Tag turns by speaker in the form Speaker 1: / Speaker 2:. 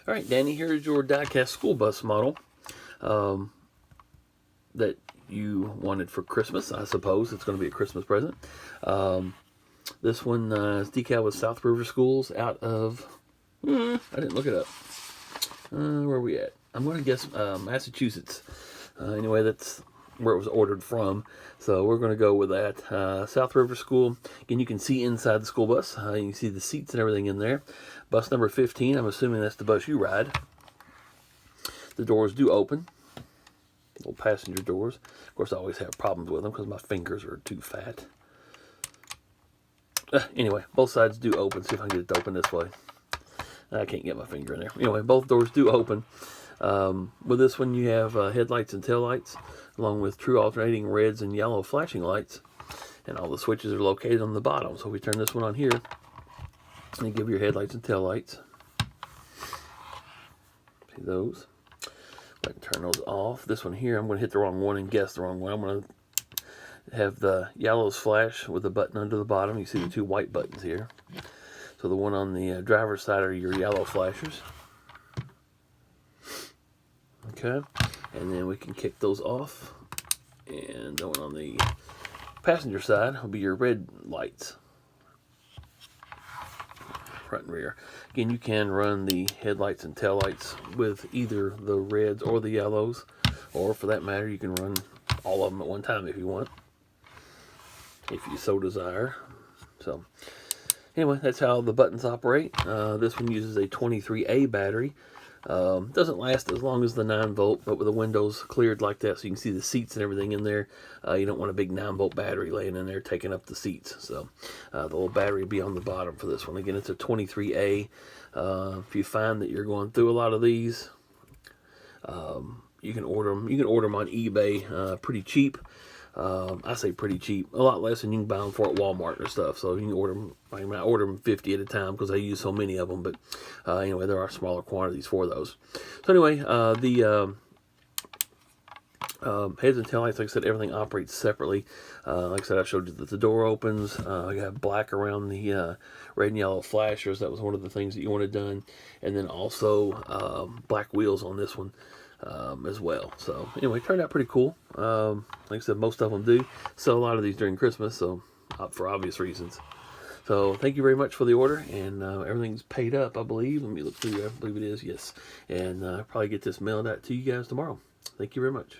Speaker 1: All right, Danny, here's your diecast school bus model that you wanted for Christmas. I suppose it's going to be a Christmas present. This one is decal with South River Schools out of, I didn't look it up. Where are we at? I'm going to guess Massachusetts. Anyway, that's where it was ordered from. So we're going to go with that. South River School. Again, you can see inside the school bus. You can see the seats and everything in there. Bus number 15. I'm assuming that's the bus you ride. The doors do open. Little passenger doors. Of course, I always have problems with them because my fingers are too fat. Anyway, both sides do open. See if I can get it to open this way. I can't get my finger in there. Anyway, both doors do open. With this one, you have headlights and taillights, along with true alternating reds and yellow flashing lights. And all the switches are located on the bottom. So we turn this one on here, and give your headlights and taillights. See those? I can turn those off. This one here, I'm going to hit the wrong one and guess the wrong one. I'm going to have the yellows flash with the button under the bottom. You see the two white buttons here. So the one on the driver's side are your yellow flashers. Okay, and then we can kick those off. And the one on the passenger side will be your red lights. Front and rear. Again, you can run the headlights and taillights with either the reds or the yellows, or for that matter, you can run all of them at one time if you want, if you so desire. So anyway, that's how the buttons operate. This one uses a 23A battery. Doesn't last as long as the 9-volt, but with the windows cleared like that, so you can see the seats and everything in there. You don't want a big 9-volt battery laying in there taking up the seats. So the little battery will be on the bottom for this one. Again, it's a 23A. If you find that you're going through a lot of these, you can order them. You can order them on eBay pretty cheap. I say pretty cheap, a lot less than you can buy them for at Walmart or stuff. So you can order them. I might order them 50 at a time because I use so many of them. But anyway, there are smaller quantities for those. So anyway, the heads and taillights, like I said, everything operates separately. Like I said, I showed you that the door opens. You have black around the red and yellow flashers. That was one of the things that you wanted done. And then also black wheels on this one. As well. So anyway, turned out pretty cool. Like I said, most of them do. Sell a lot of these during Christmas, so for obvious reasons. So thank you very much for the order, and everything's paid up, I believe. Let me look through. I believe it is, yes. And I'll probably get this mailed out to you guys tomorrow. Thank you very much.